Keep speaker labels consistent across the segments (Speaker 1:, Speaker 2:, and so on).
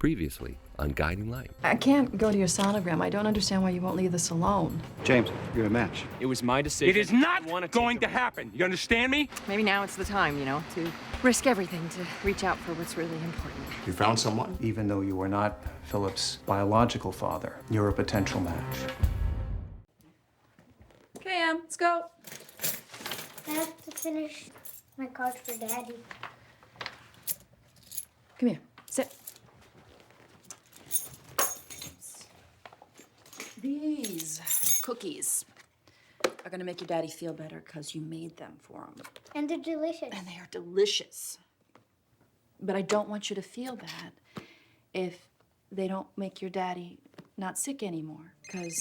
Speaker 1: Previously on Guiding Light.
Speaker 2: I can't go to your sonogram. I don't understand why you won't leave this alone.
Speaker 3: James, you're a match.
Speaker 4: It was my decision.
Speaker 3: It is not going to happen. You understand me?
Speaker 5: Maybe now it's the time, to risk everything, to reach out for what's really important.
Speaker 6: You found someone?
Speaker 7: Even though you were not Philip's biological father, you're a potential match.
Speaker 2: Okay, Em, let's go.
Speaker 8: I have to finish my cards for Daddy.
Speaker 2: Come here. Sit. These cookies are gonna make your daddy feel better because you made them for him.
Speaker 8: And they're delicious.
Speaker 2: And they are delicious. But I don't want you to feel bad if they don't make your daddy not sick anymore, because...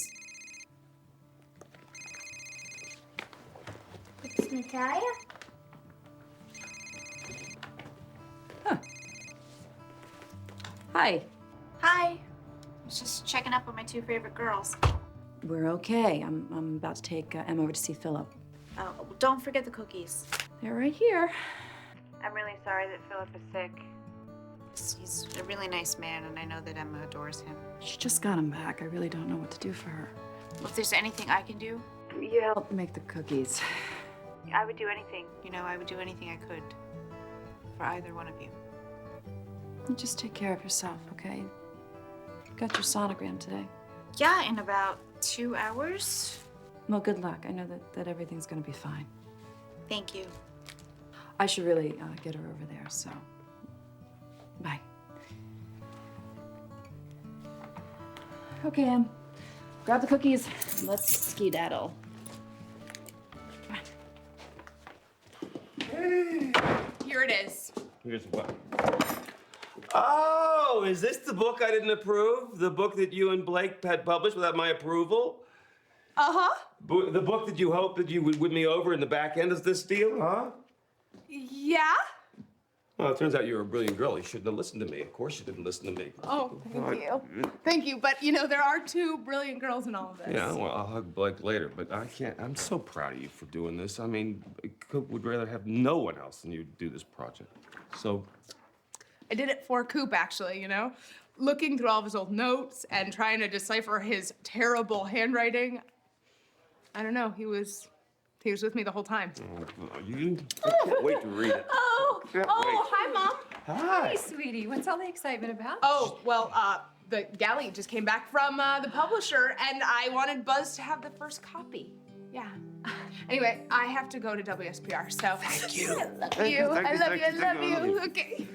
Speaker 8: It's Natalia?
Speaker 2: Huh. Hi.
Speaker 9: Hi. I was just checking up on my two favorite girls.
Speaker 2: We're okay. I'm about to take Em over to see Philip.
Speaker 9: Oh, don't forget the cookies.
Speaker 2: They're right here.
Speaker 9: I'm really sorry that Philip is sick. He's a really nice man, and I know that Emma adores him.
Speaker 2: She just got him back. I really don't know what to do for her.
Speaker 9: Well, if there's anything I can do,
Speaker 2: You help make the cookies.
Speaker 9: I would do anything. I would do anything I could for either one of you.
Speaker 2: You just take care of yourself, okay? You got your sonogram today.
Speaker 9: Yeah, in about 2 hours.
Speaker 2: Well, good luck. I know that everything's gonna be fine.
Speaker 9: Thank you.
Speaker 2: I should really get her over there, so... Bye. Okay, Em. Grab the cookies. Let's skedaddle.
Speaker 5: Here it is.
Speaker 4: Here's what. Oh, is this the book I didn't approve? The book that you and Blake had published without my approval?
Speaker 5: Uh-huh.
Speaker 4: The book that you hoped that you would win me over in the back end of this deal, huh?
Speaker 5: Yeah?
Speaker 4: Well, it turns out you were a brilliant girl. You shouldn't have listened to me. Of course you didn't listen to me.
Speaker 5: Oh, thank you. Thank you. But, there are two brilliant girls in all of this.
Speaker 4: Yeah, well, I'll hug Blake later, but I can't. I'm so proud of you for doing this. I mean, Coop would rather have no one else than you do this project. So,
Speaker 5: I did it for Coop, actually, Looking through all of his old notes and trying to decipher his terrible handwriting. I don't know. He was with me the whole time.
Speaker 4: I can't wait to read it.
Speaker 5: Hi, Mom.
Speaker 4: Hi.
Speaker 10: Hey, sweetie, what's all the excitement about?
Speaker 5: Oh, well, the galley just came back from the publisher, and I wanted Buzz to have the first copy. Yeah. Anyway, I have to go to WSPR, so.
Speaker 4: Thank you.
Speaker 5: I love you. I love you. Okay.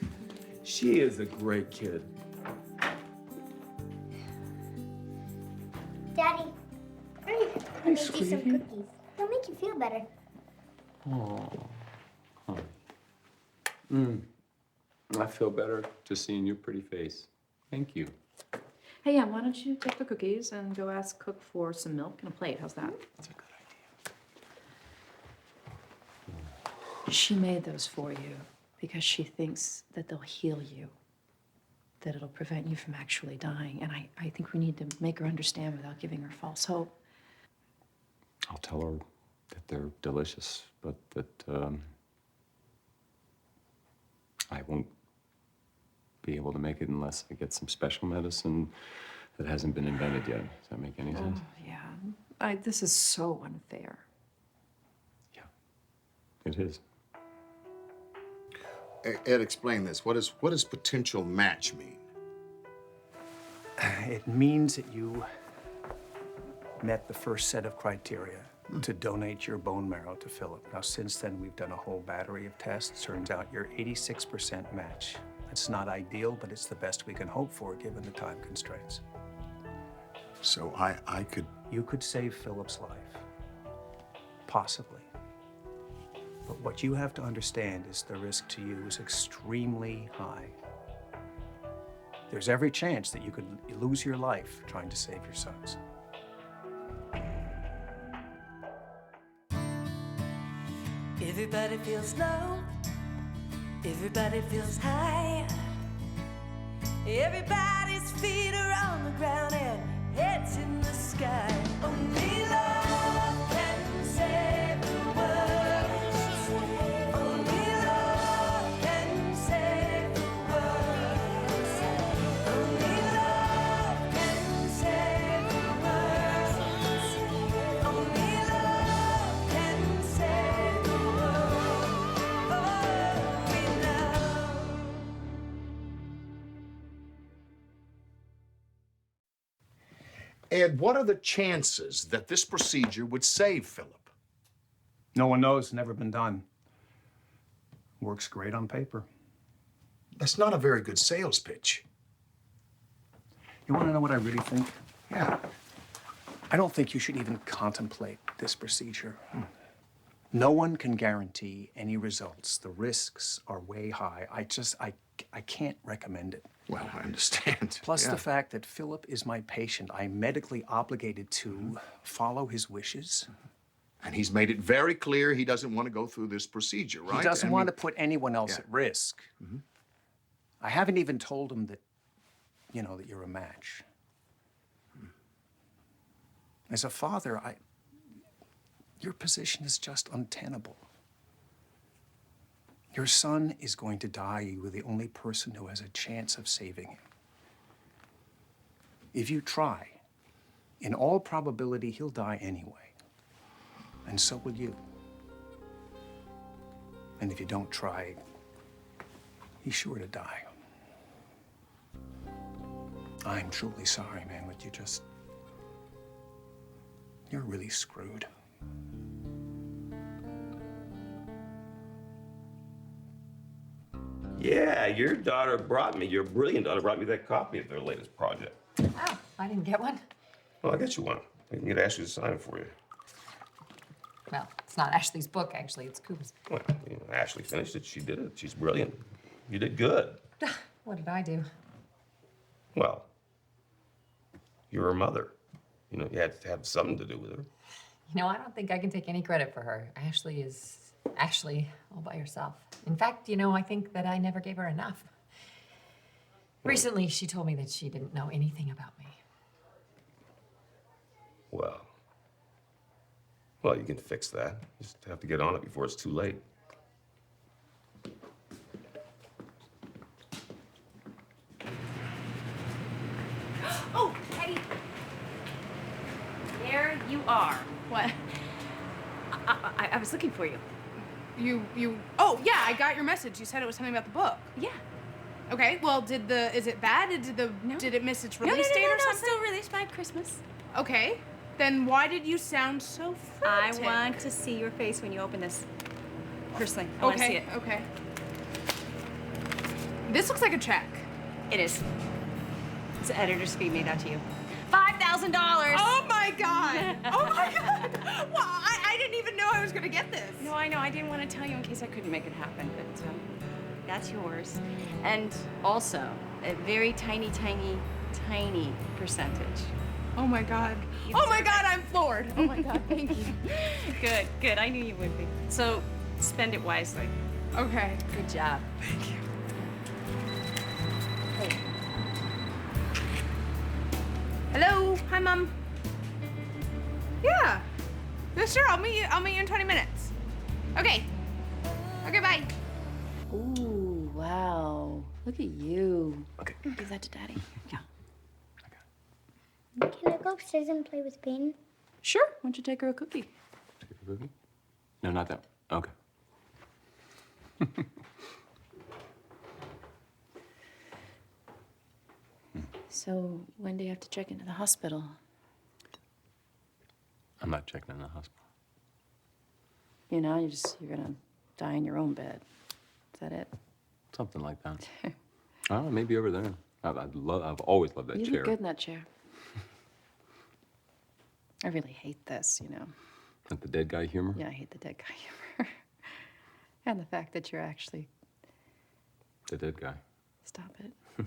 Speaker 4: She is a great kid.
Speaker 8: Daddy, I made you some cookies. They'll make you feel better.
Speaker 6: I feel better just seeing your pretty face. Thank you.
Speaker 2: Hey, Em, why don't you take the cookies and go ask Cook for some milk and a plate? How's that?
Speaker 6: That's a good idea.
Speaker 2: She made those for you because she thinks that they'll heal you, that it'll prevent you from actually dying. And I think we need to make her understand without giving her false hope.
Speaker 6: I'll tell her that they're delicious, but that I won't be able to make it unless I get some special medicine that hasn't been invented yet. Does that make any sense?
Speaker 2: Yeah. This is so unfair.
Speaker 6: Yeah, it is.
Speaker 11: Ed, explain this. What does potential match mean?
Speaker 7: It means that you met the first set of criteria to donate your bone marrow to Philip. Now, since then, we've done a whole battery of tests. Turns out you're 86% match. It's not ideal, but it's the best we can hope for given the time constraints.
Speaker 11: So I could...
Speaker 7: You could save Philip's life. Possibly. But what you have to understand is the risk to you is extremely high. There's every chance that you could lose your life trying to save your sons.
Speaker 12: Everybody feels low, everybody feels high. Everybody's feet are on the ground and heads in the sky. Only love can save the world. Only love can save the world.
Speaker 11: Ed, what are the chances that this procedure would save Philip?
Speaker 7: No one knows, never been done. Works great on paper.
Speaker 11: That's not a very good sales pitch.
Speaker 7: You want to know what I really think?
Speaker 11: Yeah.
Speaker 7: I don't think you should even contemplate this procedure. No one can guarantee any results. The risks are way high. I can't recommend it.
Speaker 11: Well, I understand.
Speaker 7: Plus
Speaker 11: Yeah.
Speaker 7: the fact that Philip is my patient. I'm medically obligated to follow his wishes.
Speaker 11: And he's made it very clear he doesn't want to go through this procedure, right?
Speaker 7: He doesn't
Speaker 11: I
Speaker 7: want
Speaker 11: mean-
Speaker 7: to put anyone else
Speaker 11: Yeah.
Speaker 7: at risk. I haven't even told him that, you know, that you're a match. As a father, your position is just untenable. Your son is going to die. You are the only person who has a chance of saving him. If you try, in all probability, he'll die anyway. And so will you. And if you don't try, he's sure to die. I'm truly sorry, man, but you're really screwed.
Speaker 4: Yeah, your brilliant daughter brought me that copy of their latest project.
Speaker 10: Oh, I didn't get one.
Speaker 4: Well, I got you one. I can get Ashley to sign it for you.
Speaker 10: Well, it's not Ashley's book, actually. It's Cooper's.
Speaker 4: Well, Ashley finished it. She did it. She's brilliant. You did good.
Speaker 10: What did I do?
Speaker 4: Well, you're her mother. You know, you had to have something to do with her.
Speaker 10: You know, I don't think I can take any credit for her. Ashley is Ashley all by herself. In fact, you know, I think that I never gave her enough. Recently, she told me that she didn't know anything about me.
Speaker 4: Well, you can fix that. Just have to get on it before it's too late.
Speaker 13: Oh, Eddie. There you are.
Speaker 5: What?
Speaker 13: I was looking for you.
Speaker 5: Oh, yeah, I got your message. You said it was something about the book.
Speaker 13: Yeah.
Speaker 5: Okay, well, is it bad? Did it miss its release date or
Speaker 13: No,
Speaker 5: something?
Speaker 13: still released by Christmas.
Speaker 5: Okay, then why did you sound so
Speaker 13: I
Speaker 5: frantic?
Speaker 13: want to see your face when you open this. Personally, I want to see it.
Speaker 5: Okay. This looks like a check.
Speaker 13: It is. It's an editor's fee made out to you. $5,000.
Speaker 5: Oh my God! Oh my God! Well, I didn't even know I was gonna get this.
Speaker 13: No, I know. I didn't want to tell you in case I couldn't make it happen, but that's yours. And also, a very tiny, tiny, tiny percentage.
Speaker 5: Oh my God! Oh my God! I'm floored. Oh my God! Thank you.
Speaker 13: Good, good. I knew you would be. So, spend it wisely.
Speaker 5: Okay.
Speaker 10: Good job.
Speaker 5: Thank you. Hello. Hi, Mom. Yeah. Yeah, sure. I'll meet you in 20 minutes. Okay. Okay. Bye.
Speaker 2: Ooh, wow. Look at you. Okay. Give that to Daddy. Yeah.
Speaker 8: Can I go upstairs and play with Peyton?
Speaker 2: Sure. Why don't you take her a cookie?
Speaker 6: No, not that one. Okay.
Speaker 2: So when do you have to check into the hospital?
Speaker 6: I'm not checking in the hospital.
Speaker 2: You know, you're gonna die in your own bed. Is that it?
Speaker 6: Something like that. I don't know, maybe over there. I've always loved that
Speaker 2: You
Speaker 6: chair.
Speaker 2: look good in that chair. I really hate this, you know.
Speaker 6: Like the dead guy humor?
Speaker 2: Yeah, I hate the dead guy humor. And the fact that you're actually...
Speaker 6: The dead guy.
Speaker 2: Stop it.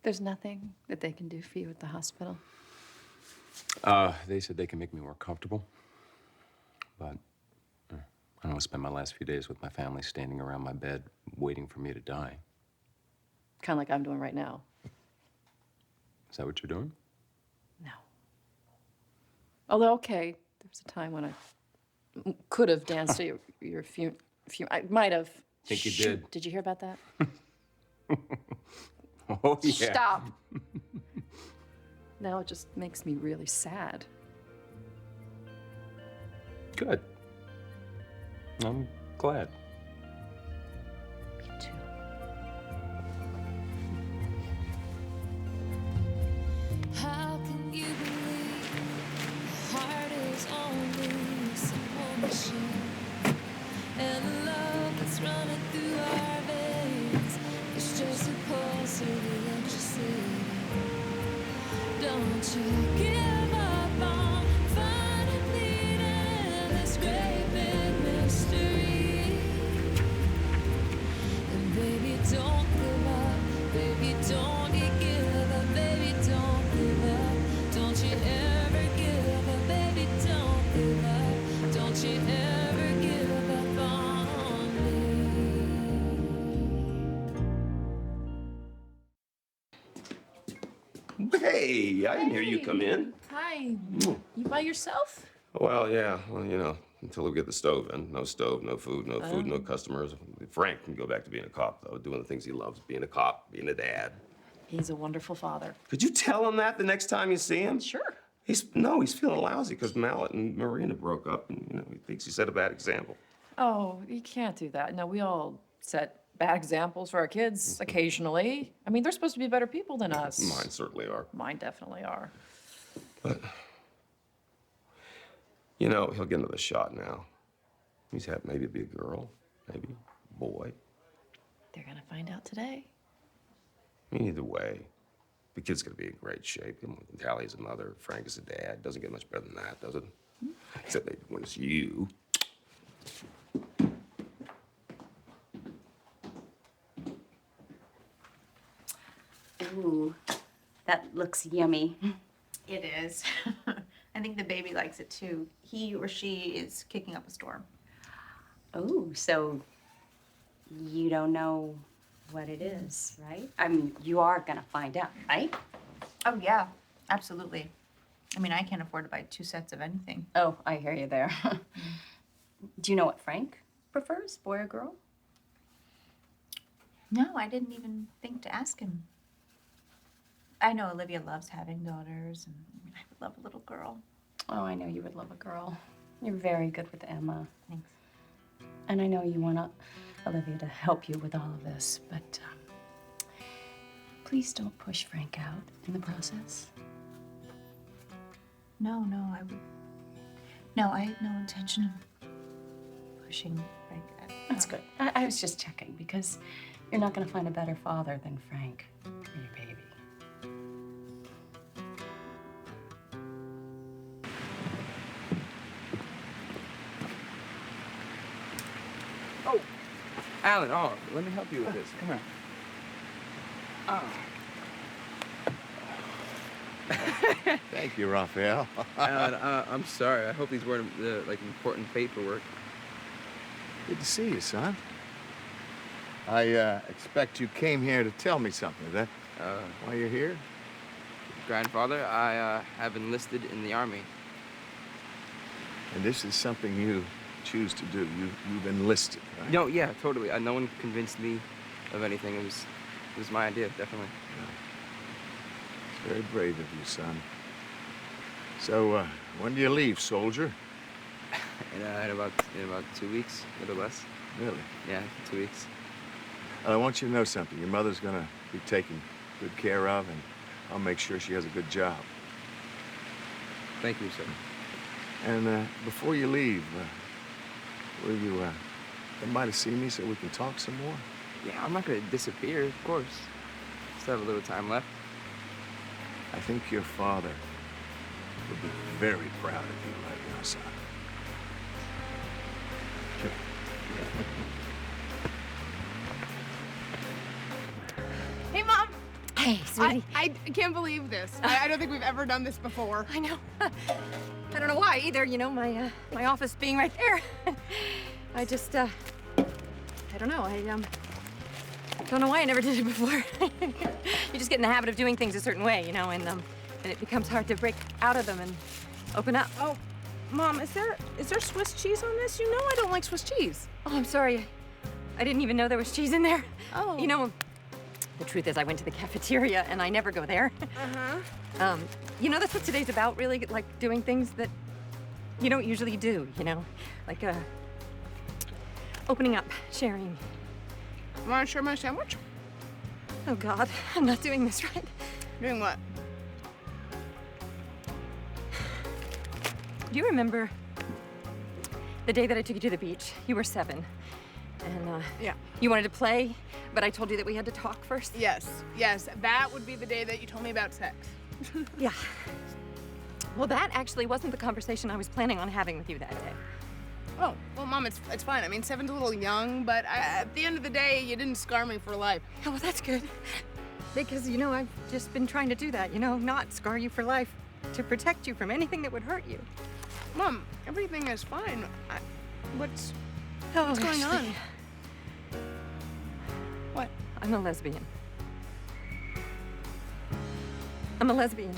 Speaker 2: There's nothing that they can do for you at the hospital?
Speaker 6: They said they can make me more comfortable. But I don't want to spend my last few days with my family standing around my bed waiting for me to die.
Speaker 2: Kind of like I'm doing right now.
Speaker 6: Is that what you're doing?
Speaker 2: No. Although, okay, there was a time when I could have danced at your funeral. I might have.
Speaker 6: Think you
Speaker 2: Shoot.
Speaker 6: did.
Speaker 2: Did you hear about that?
Speaker 6: Oh, yeah.
Speaker 2: Stop. Now it just makes me really sad.
Speaker 6: Good. I'm glad.
Speaker 2: Me too.
Speaker 12: How can you don't you give up on finding meaning in this great big mystery. And baby, don't give up. Baby, don't you give up. Baby, don't give up. Don't you ever give up. Baby, don't give up. Don't you ever give up on me.
Speaker 4: Hey, I didn't hear you come in.
Speaker 14: Hi. You by yourself?
Speaker 4: Well, yeah. Well, you know, until we get the stove in. No stove, no food, no customers. Frank can go back to being a cop, though, doing the things he loves, being a cop, being a dad.
Speaker 2: He's a wonderful father.
Speaker 4: Could you tell him that the next time you see him?
Speaker 2: Sure.
Speaker 4: He's feeling lousy because Mallet and Marina broke up, and, you know, he thinks he set a bad example.
Speaker 2: Oh, you can't do that. No, we all set bad examples for our kids occasionally. I mean, they're supposed to be better people than us.
Speaker 4: Mine certainly are.
Speaker 2: Mine definitely are.
Speaker 4: But, you know, he'll get another shot now. He's had maybe it'll be a girl, maybe a boy.
Speaker 2: They're gonna find out today.
Speaker 4: I mean, either way, the kid's gonna be in great shape. Tallie's a mother, Frank is a dad. Doesn't get much better than that, does it? Except maybe when it's you.
Speaker 13: Ooh, that looks yummy.
Speaker 9: It is. I think the baby likes it too. He or she is kicking up a storm.
Speaker 13: Oh, so you don't know what it is, right? I mean, you are gonna find out, right?
Speaker 9: Oh, yeah, absolutely. I mean, I can't afford to buy 2 sets of anything.
Speaker 13: Oh, I hear you there. Do you know what Frank prefers, boy or girl?
Speaker 9: No, I didn't even think to ask him. I know Olivia loves having daughters, and I would love a little girl.
Speaker 13: Oh, I know you would love a girl. You're very good with Emma.
Speaker 9: Thanks.
Speaker 13: And I know you want Olivia to help you with all of this, but please don't push Frank out in the process.
Speaker 9: No, I would. No, I had no intention of pushing Frank out.
Speaker 13: That's good. I was just checking because you're not going to find a better father than Frank for your baby.
Speaker 15: Oh, Alan, let me help you with this. Come here.
Speaker 11: Thank you, Raphael.
Speaker 15: Alan, I'm sorry. I hope these weren't like important paperwork.
Speaker 11: Good to see you, son. I expect you came here to tell me something. Is that why you're here?
Speaker 15: Grandfather, I have enlisted in the Army.
Speaker 11: And this is something you choose to do. You've enlisted, right?
Speaker 15: No, yeah, totally. No one convinced me of anything. It was my idea, definitely.
Speaker 11: It's very brave of you, son. So, when do you leave, soldier?
Speaker 15: In about 2 weeks, a little less.
Speaker 11: Really?
Speaker 15: Yeah, 2 weeks.
Speaker 11: I want you to know something. Your mother's gonna be taken good care of, and I'll make sure she has a good job.
Speaker 15: Thank you, sir.
Speaker 11: And before you leave, will you come by to see me so we can talk some more?
Speaker 15: Yeah, I'm not gonna disappear, of course. Still have a little time left.
Speaker 11: I think your father would be very proud of you right now, son.
Speaker 5: Hey, Mom.
Speaker 10: Hey, sweetie.
Speaker 5: I can't believe this. I don't think we've ever done this before.
Speaker 10: I know. I don't know why either. You know, my office being right there. I just I don't know. I don't know why I never did it before. You just get in the habit of doing things a certain way, you know, and it becomes hard to break out of them and open up.
Speaker 5: Oh, Mom, is there Swiss cheese on this? You know I don't like Swiss cheese.
Speaker 10: Oh, I'm sorry. I didn't even know there was cheese in there.
Speaker 5: Oh.
Speaker 10: You know, the truth is I went to the cafeteria and I never go there.
Speaker 5: Uh-huh.
Speaker 10: You know, that's what today's about, really, like doing things that you don't usually do, you know? Like, opening up, sharing.
Speaker 5: Want to share my sandwich?
Speaker 10: Oh, God, I'm not doing this right.
Speaker 5: Doing what?
Speaker 10: Do you remember the day that I took you to the beach? You were 7. And,
Speaker 5: yeah.
Speaker 10: You wanted to play, but I told you that we had to talk first?
Speaker 5: Yes. That would be the day that you told me about sex.
Speaker 16: Yeah. Well, that actually wasn't the conversation I was planning on having with you that day.
Speaker 5: Oh, well, Mom, it's fine. I mean, 7's a little young, but at the end of the day, you didn't scar me for life.
Speaker 16: Oh, well, that's good. Because, you know, I've just been trying to do that, you know, not scar you for life, to protect you from anything that would hurt you.
Speaker 5: Mom, everything is fine. What's
Speaker 16: Oh,
Speaker 5: going on?
Speaker 16: Ashley.
Speaker 5: What?
Speaker 16: I'm a lesbian. I'm a lesbian.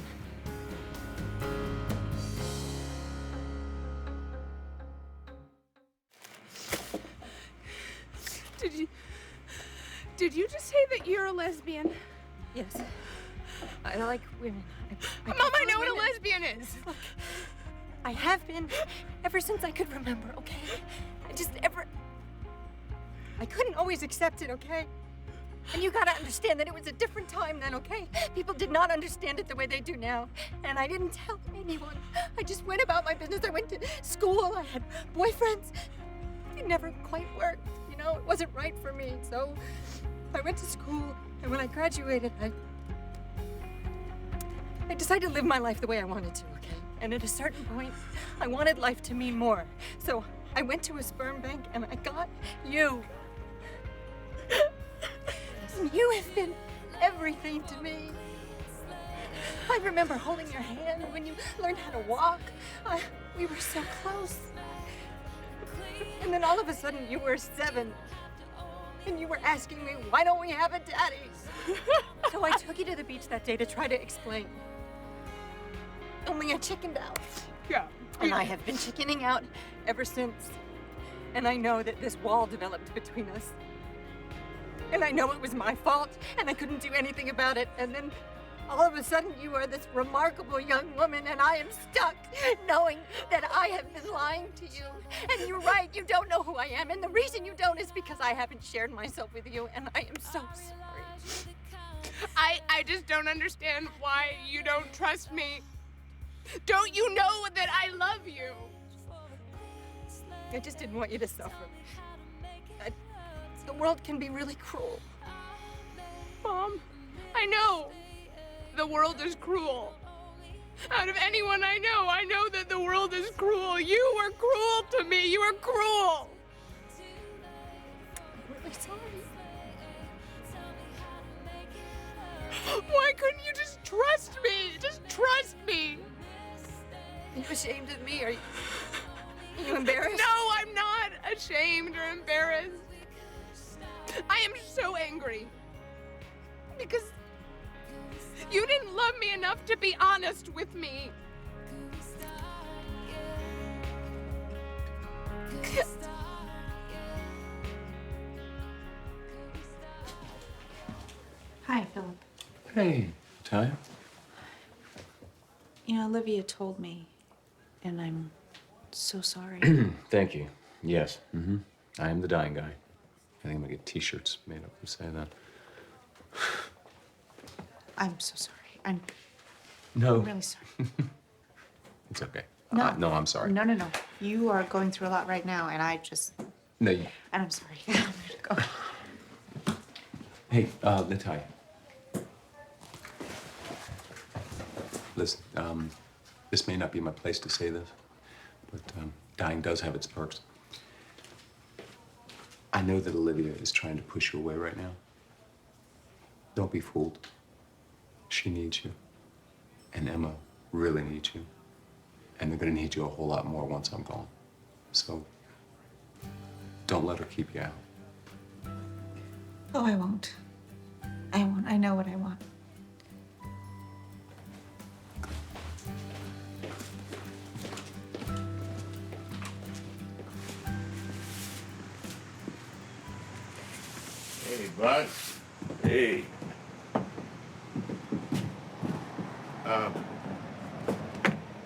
Speaker 5: Did you just say that you're a lesbian?
Speaker 16: Yes. I like women.
Speaker 5: Mom, I
Speaker 16: prefer
Speaker 5: know what a
Speaker 16: women.
Speaker 5: lesbian is.
Speaker 16: Look, I have been ever since I could remember, okay? I couldn't always accept it, okay? And you gotta understand that it was a different time then, okay? People did not understand it the way they do now. And I didn't tell anyone. I just went about my business. I went to school. I had boyfriends. It never quite worked, you know? It wasn't right for me. So I went to school, and when I graduated, I decided to live my life the way I wanted to, okay? And at a certain point, I wanted life to mean more. So I went to a sperm bank, and I got you. And you have been everything to me. I remember holding your hand when you learned how to walk. We were so close. And then all of a sudden you were 7. And you were asking me, why don't we have a daddy? So I took you to the beach that day to try to explain. Only I chickened out.
Speaker 5: Yeah.
Speaker 16: And I have been chickening out ever since. And I know that this wall developed between us. And I know it was my fault, and I couldn't do anything about it. And then all of a sudden, you are this remarkable young woman, and I am stuck knowing that I have been lying to you. And you're right, you don't know who I am. And the reason you don't is because I haven't shared myself with you, and I am so sorry.
Speaker 5: I just don't understand why you don't trust me. Don't you know that I love you?
Speaker 16: I just didn't want you to suffer. The world can be really cruel.
Speaker 5: Mom, I know the world is cruel. Out of anyone I know that the world is cruel. You were cruel to me. You were cruel.
Speaker 16: I'm really sorry.
Speaker 5: Why couldn't you just trust me? Just trust me.
Speaker 16: Are you ashamed of me? Are you embarrassed?
Speaker 5: No, I'm not ashamed or embarrassed. I am so angry because you didn't love me enough to be honest with me.
Speaker 2: Hi, Philip.
Speaker 6: Hey, Talia.
Speaker 2: You know, Olivia told me, and I'm so sorry.
Speaker 6: Thank you. Yes. I am the dying guy. I think I'm gonna get T-shirts made up and say that.
Speaker 2: I'm so sorry. I'm
Speaker 6: No.
Speaker 2: really sorry.
Speaker 6: It's okay.
Speaker 2: No.
Speaker 6: No, I'm sorry.
Speaker 2: No. You are going through a lot right now, and
Speaker 6: No.
Speaker 2: and I'm sorry. I'm gonna go.
Speaker 6: Hey, Natalia. Listen, this may not be my place to say this, but dying does have its perks. I know that Olivia is trying to push you away right now. Don't be fooled. She needs you. And Emma really needs you. And they're gonna need you a whole lot more once I'm gone. So, don't let her keep you out.
Speaker 2: Oh, I won't. I won't. I know what I want.
Speaker 11: Hey, bud. Hey.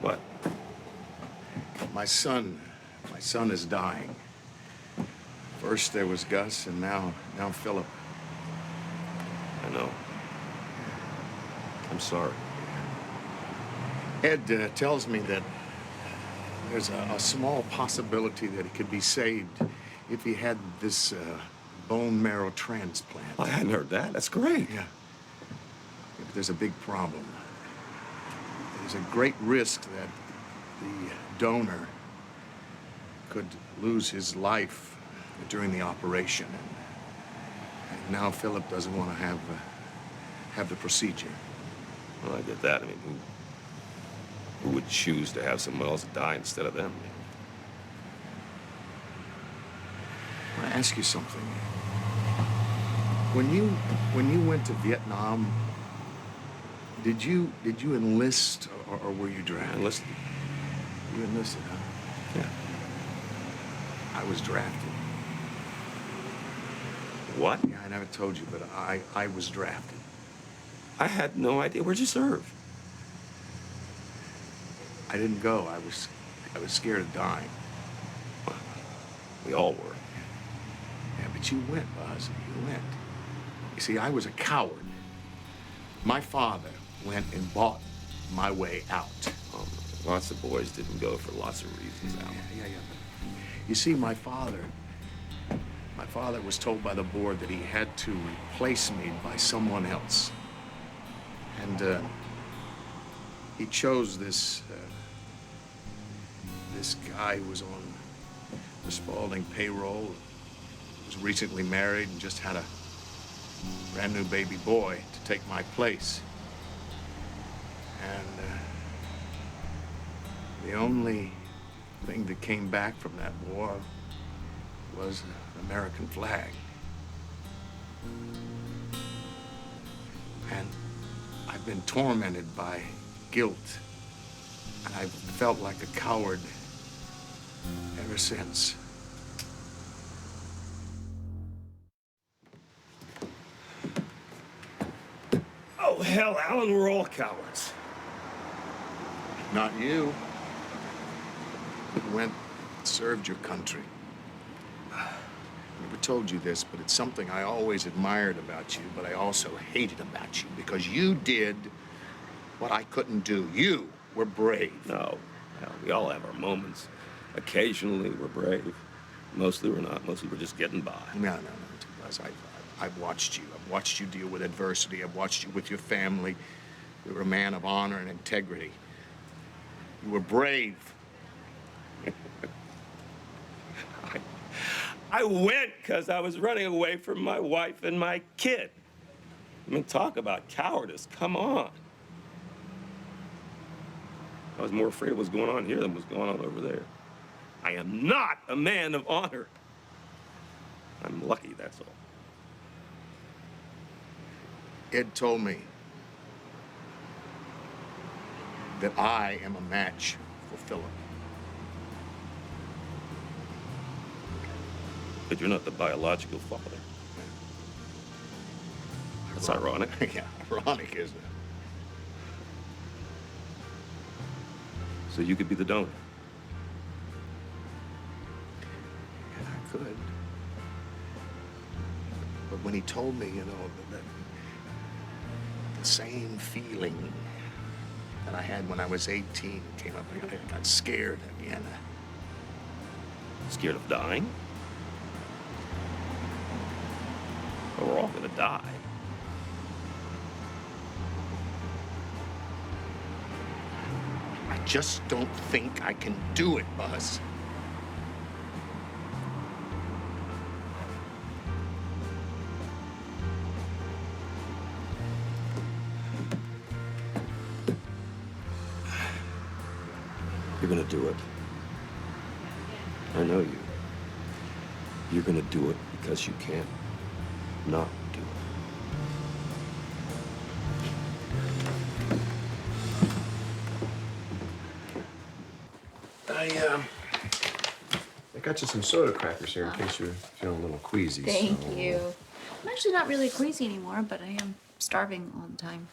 Speaker 4: What?
Speaker 11: My son is dying. First there was Gus, and now Philip.
Speaker 4: I know. I'm sorry.
Speaker 11: Ed tells me that there's a small possibility that he could be saved if he had this bone marrow transplant.
Speaker 4: I hadn't heard that. That's great.
Speaker 11: Yeah. But there's a big problem. there's a great risk that the donor could lose his life during the operation. And now Philip doesn't want to have the procedure.
Speaker 4: Well, I get that. I mean, who would choose to have someone else die instead of them?
Speaker 11: I want to ask you something. When you went to Vietnam, did you enlist or were you drafted?
Speaker 4: I enlisted.
Speaker 11: You enlisted, huh?
Speaker 4: Yeah.
Speaker 11: I was drafted.
Speaker 4: What?
Speaker 11: Yeah, I never told you, but I was drafted.
Speaker 4: I had no idea. Where'd you serve?
Speaker 11: I didn't go. I was scared of dying.
Speaker 4: We all were.
Speaker 11: Yeah, but you went, Buzz. You went. You see, I was a coward. My father went and bought my way out.
Speaker 4: Lots of boys didn't go for lots of reasons, Al.
Speaker 11: Yeah. You see, my father was told by the board that he had to replace me by someone else. And he chose this guy who was on the Spaulding payroll, was recently married and just had a brand new baby boy to take my place. And the only thing that came back from that war was an American flag. And I've been tormented by guilt, and I've felt like a coward ever since.
Speaker 4: Oh, hell, Alan, we're all cowards.
Speaker 11: Not you. You went and served your country. I never told you this, but it's something I always admired about you, but I also hated about you, because you did what I couldn't do. You were brave.
Speaker 4: No, hell, we all have our moments. Occasionally, we're brave. Mostly, we're not. Mostly, we're just getting by.
Speaker 11: No, Buzz. I've watched you. I've watched you deal with adversity. I've watched you with your family. You were a man of honor and integrity. You were brave.
Speaker 4: I went because I was running away from my wife and my kid. I mean, talk about cowardice. Come on. I was more afraid of what's going on here than what's going on over there. I am not a man of honor. I'm lucky, that's all.
Speaker 11: Ed told me that I am a match for Philip.
Speaker 4: But you're not the biological father. That's ironic.
Speaker 11: Yeah, ironic, isn't it?
Speaker 4: So you could be the donor.
Speaker 11: Yeah, I could. But when he told me, you know, that the same feeling that I had when I was 18 came up, I got scared again.
Speaker 4: Scared of dying? But we're all gonna die.
Speaker 11: I just don't think I can do it, Buzz.
Speaker 4: You're gonna do it. I know you. You're gonna do it because you can't not do it.
Speaker 6: I got you some soda crackers here in case you're feeling a little queasy.
Speaker 9: Thank
Speaker 6: so,
Speaker 9: you. I'm actually not really queasy anymore, but I am starving all the time.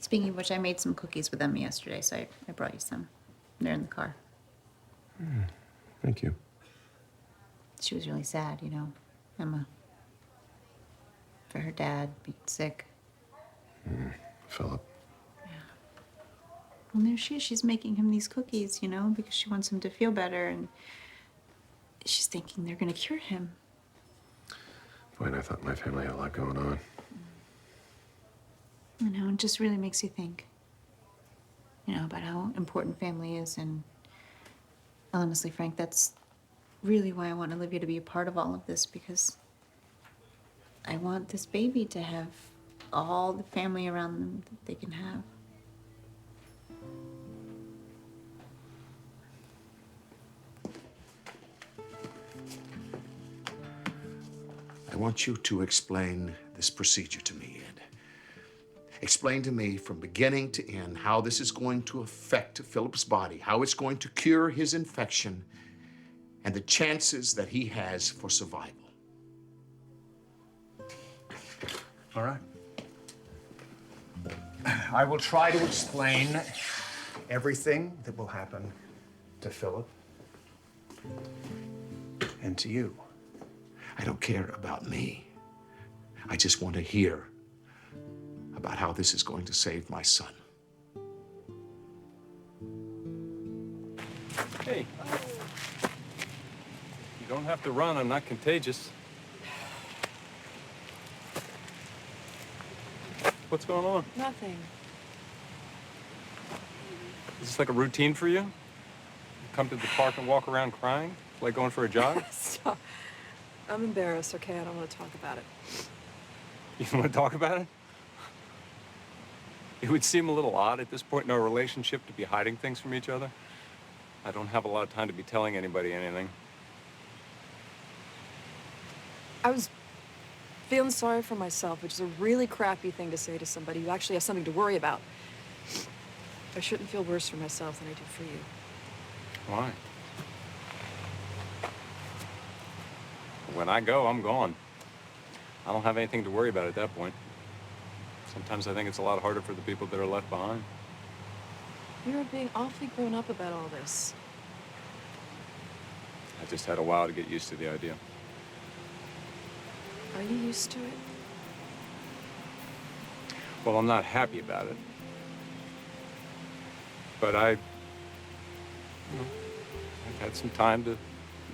Speaker 9: Speaking of which, I made some cookies with Emma yesterday, so I brought you some. They're in the car.
Speaker 6: Thank you.
Speaker 9: She was really sad, you know, Emma. For her dad being sick.
Speaker 6: Philip.
Speaker 9: Well, there she is. She's making him these cookies, you know, because she wants him to feel better, and she's thinking they're gonna cure him.
Speaker 6: Boy, and I thought my family had a lot going on.
Speaker 9: You know, it just really makes you think. you know, about how important family is. And honestly, Frank, that's really why I want Olivia to be a part of all of this, because I want this baby to have all the family around them that they can have.
Speaker 11: I want you to explain this procedure to me, Ed. Explain to me from beginning to end how this is going to affect Philip's body, how it's going to cure his infection, and the chances that he has for survival.
Speaker 7: All right. I will try to explain everything that will happen to Philip and to you.
Speaker 11: I don't care about me. I just want to hear about how this is going to save my son.
Speaker 3: Hey. You don't have to run. I'm not contagious. What's going on?
Speaker 14: Nothing.
Speaker 3: Is this like a routine for you? You come to the park and walk around crying? Like going for a jog?
Speaker 14: Stop. I'm embarrassed, okay? I don't want to talk about it.
Speaker 3: You want to talk about it? It would seem a little odd at this point in our relationship to be hiding things from each other. I don't have a lot of time to be telling anybody anything.
Speaker 14: I was feeling sorry for myself, which is a really crappy thing to say to somebody who actually has something to worry about. I shouldn't feel worse for myself than I do for you.
Speaker 3: Why? When I go, I'm gone. I don't have anything to worry about at that point. Sometimes I think it's a lot harder for the people that are left behind.
Speaker 14: You're being awfully grown up about all this.
Speaker 3: I just had a while to get used to the idea.
Speaker 14: Are you used to it?
Speaker 3: Well, I'm not happy about it. But I've had some time to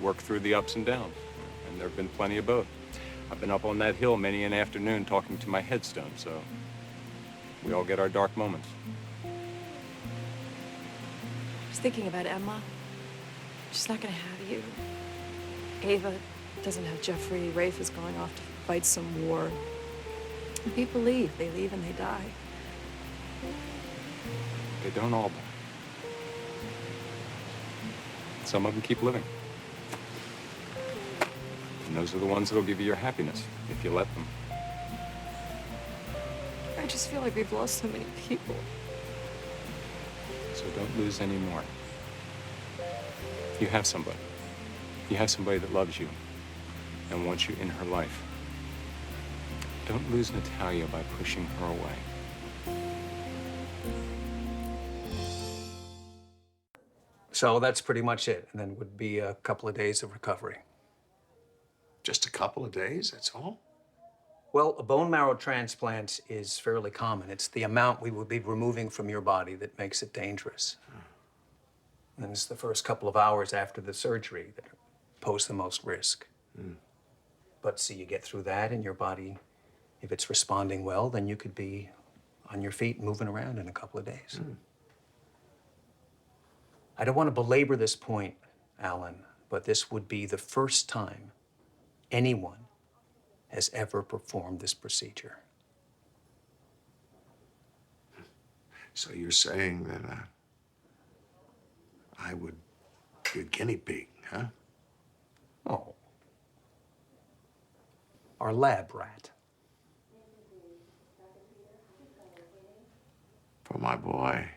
Speaker 3: work through the ups and downs. And there have been plenty of both. I've been up on that hill many an afternoon talking to my headstone, so we all get our dark moments.
Speaker 14: I was thinking about Emma. She's not gonna have you. Ava doesn't have Jeffrey. Rafe is going off to fight some war. And people leave. They leave and they die.
Speaker 3: They don't all die. Some of them keep living. And those are the ones that'll give you your happiness, if you let them.
Speaker 14: I just feel like we've lost so many people.
Speaker 3: So don't lose any more. You have somebody. You have somebody that loves you and wants you in her life. Don't lose Natalia by pushing her away.
Speaker 7: So that's pretty much it. And then would be a couple of days of recovery.
Speaker 11: Just a couple of days, that's all?
Speaker 7: Well, a bone marrow transplant is fairly common. It's the amount we would be removing from your body that makes it dangerous. And it's the first couple of hours after the surgery that pose the most risk. But see, you get through that and your body, if it's responding well, then you could be on your feet moving around in a couple of days. I don't want to belabor this point, Alan, but this would be the first time anyone has ever performed this procedure.
Speaker 11: So you're saying that I would be a guinea pig, huh?
Speaker 7: Oh. Our lab rat.
Speaker 11: For my boy.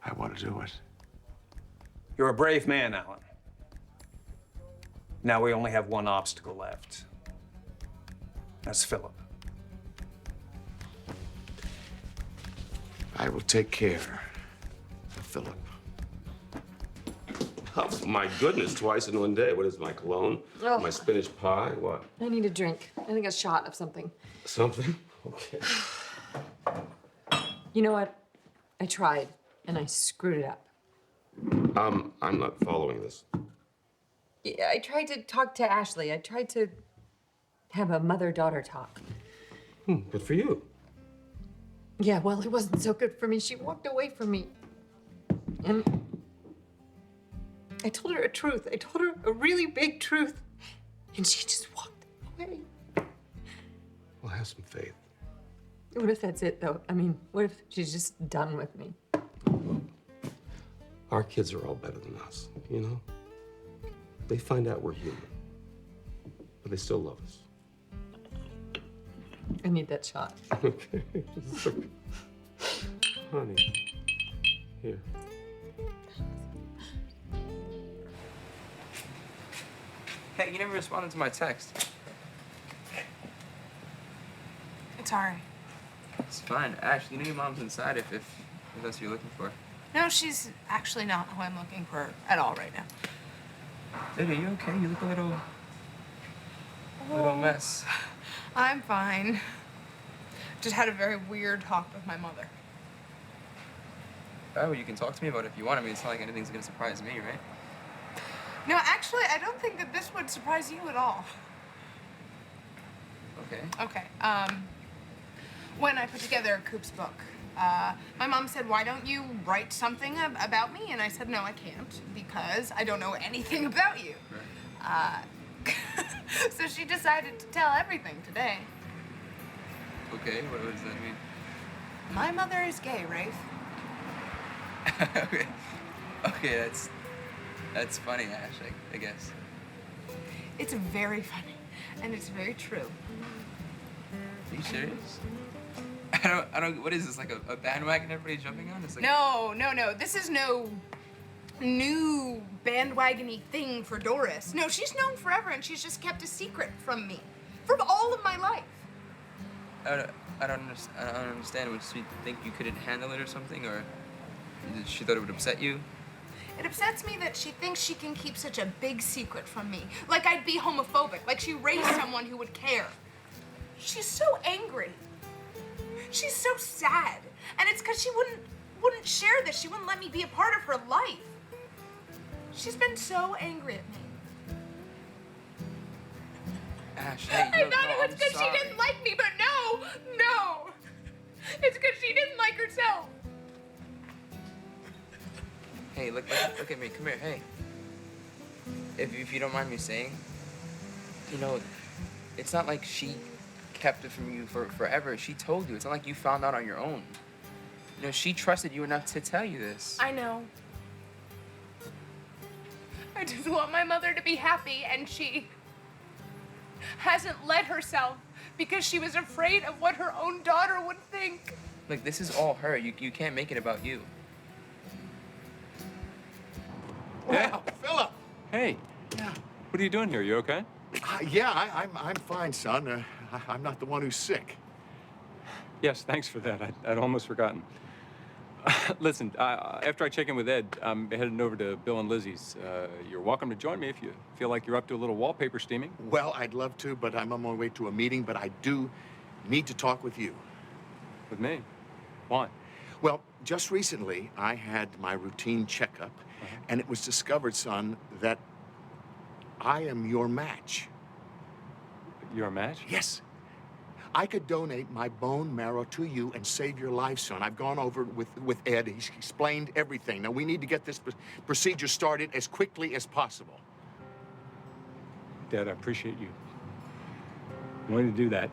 Speaker 11: I want to do it.
Speaker 7: You're a brave man, Alan. Now we only have one obstacle left. That's Philip.
Speaker 11: I will take care of Philip.
Speaker 4: Oh, my goodness, twice in one day. What is my cologne?
Speaker 10: Oh.
Speaker 4: My spinach pie? What?
Speaker 10: I need a drink. I think a shot of something.
Speaker 4: Something? Okay.
Speaker 10: You know what? I tried, and I screwed it up.
Speaker 4: I'm not following this.
Speaker 10: Yeah, I tried to talk to Ashley. I tried to have a mother-daughter talk.
Speaker 4: Good for you.
Speaker 10: Yeah, well, it wasn't so good for me. She walked away from me. And I told her a truth. I told her a really big truth. And she just walked away.
Speaker 11: Well, have some faith.
Speaker 10: What if that's it, though? I mean, what if she's just done with me?
Speaker 4: Our kids are all better than us, you know? They find out we're human, but they still love us.
Speaker 10: I need that shot.
Speaker 4: Okay. Honey, here.
Speaker 15: Hey, you never responded to my text.
Speaker 5: It's all right.
Speaker 15: It's fine. Ash, you know your mom's inside if that's what you're looking for.
Speaker 5: No, she's actually not who I'm looking for at all right now.
Speaker 15: Dude, are you okay? You look a little mess.
Speaker 5: I'm fine. Just had a very weird talk with my mother.
Speaker 15: Oh, you can talk to me about it if you want. I mean, it's not like anything's gonna surprise me, right?
Speaker 5: No, actually, I don't think that this would surprise you at all.
Speaker 15: Okay.
Speaker 5: Okay, when I put together Coop's book, my mom said, why don't you write something about me? And I said, no, I can't, because I don't know anything about you.
Speaker 15: Right.
Speaker 5: So she decided to tell everything today.
Speaker 15: Okay, what does that mean?
Speaker 5: My mother is gay, Rafe.
Speaker 15: Okay, that's funny, Ash, I guess.
Speaker 5: It's very funny, and it's very true.
Speaker 15: Are you serious? I don't, what is this, like a bandwagon everybody's jumping on? It's like...
Speaker 5: No, this is no new bandwagon-y thing for Doris. No, she's known forever, and she's just kept a secret from me. From all of my life.
Speaker 15: I don't understand. Would she think you couldn't handle it or something, or she thought it would upset you?
Speaker 5: It upsets me that she thinks she can keep such a big secret from me. Like I'd be homophobic, like she raised someone who would care. She's so angry. She's so sad. And it's because she wouldn't share this. She wouldn't let me be a part of her life. She's been so angry at me.
Speaker 15: Ash, hey,
Speaker 5: I thought it was because she didn't like me, but no. It's because she didn't like herself.
Speaker 15: Hey, look at me. Come here. Hey. If you don't mind me saying, you know, it's not like she kept it from you for forever. She told you. It's not like you found out on your own. You know, she trusted you enough to tell you this.
Speaker 5: I know. I just want my mother to be happy, and she hasn't let herself because she was afraid of what her own daughter would think.
Speaker 15: Look, this is all her. You can't make it about you.
Speaker 11: Wow, Philip!
Speaker 3: Hey.
Speaker 11: Yeah.
Speaker 3: What are you doing here? You okay?
Speaker 11: I'm fine, son. I'm not the one who's sick.
Speaker 3: Yes, thanks for that. I'd almost forgotten. Listen, after I check in with Ed, I'm heading over to Bill and Lizzie's. You're welcome to join me if you feel like you're up to a little wallpaper steaming.
Speaker 11: Well, I'd love to, but I'm on my way to a meeting, but I do need to talk with you.
Speaker 3: With me? Why?
Speaker 11: Well, just recently, I had my routine checkup, and it was discovered, son, that I am your match.
Speaker 3: You're a match?
Speaker 11: Yes. I could donate my bone marrow to you and save your life, son. I've gone over with Ed. He's explained everything. Now, we need to get this procedure started as quickly as possible.
Speaker 3: Dad, I appreciate you wanting to do that.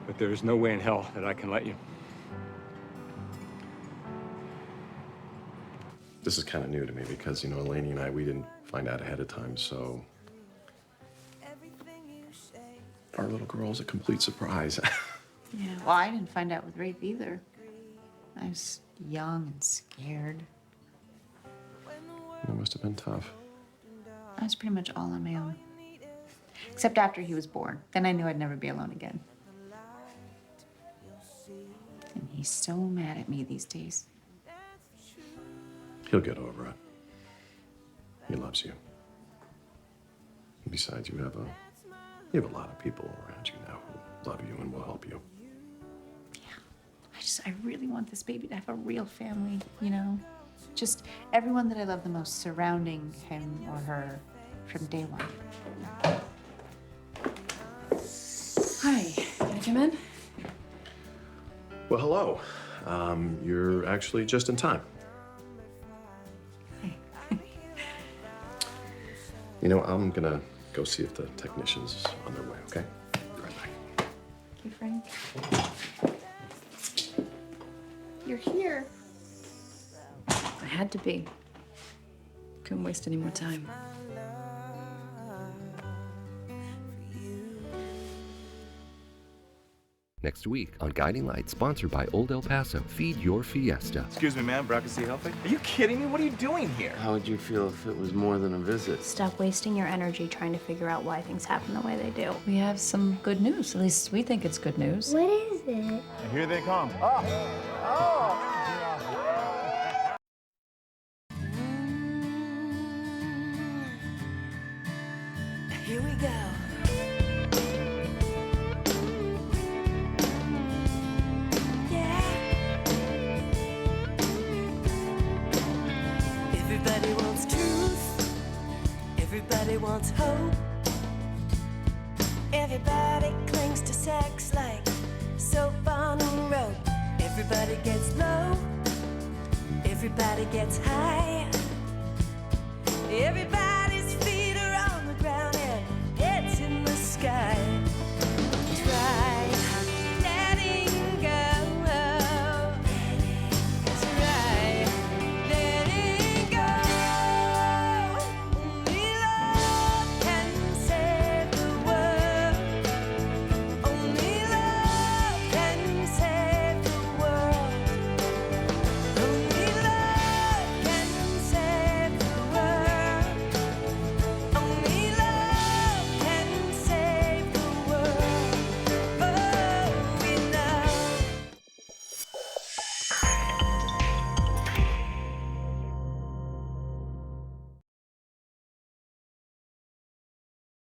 Speaker 3: But there's no way in hell that I can let you.
Speaker 1: This is kind of new to me because, you know, Eleni and I, we didn't find out ahead of time, so our little girl's a complete surprise.
Speaker 9: Yeah, well, I didn't find out with Rafe either. I was young and scared.
Speaker 1: It must have been tough.
Speaker 9: I was pretty much all on my own. Except after he was born. Then I knew I'd never be alone again. And he's so mad at me these days.
Speaker 1: He'll get over it. He loves you. Besides, you have a lot of people around you now who love you and will help you.
Speaker 9: I really want this baby to have a real family, you know? Just everyone that I love the most surrounding him or her from day one.
Speaker 2: Hi, can I come in?
Speaker 1: Well, hello. You're actually just in time. You know, I'm gonna go see if the technician's on their way, okay? Be right back.
Speaker 2: Thank you, Frank.
Speaker 8: You're here.
Speaker 2: I had to be. Couldn't waste any more time.
Speaker 17: Next week on Guiding Light, sponsored by Old El Paso. Feed your fiesta.
Speaker 18: Excuse me, ma'am. Brock, is he healthy? Are you kidding me? What are you doing here?
Speaker 19: How would you feel if it was more than a visit?
Speaker 8: Stop wasting your energy trying to figure out why things happen the way they do.
Speaker 2: We have some good news. At least we think it's good news.
Speaker 8: What is it?
Speaker 18: And here they come.
Speaker 12: Here we go. Everybody wants truth. Everybody wants hope. Everybody clings to sex like soap on a rope. Everybody gets low. Everybody gets high. Everybody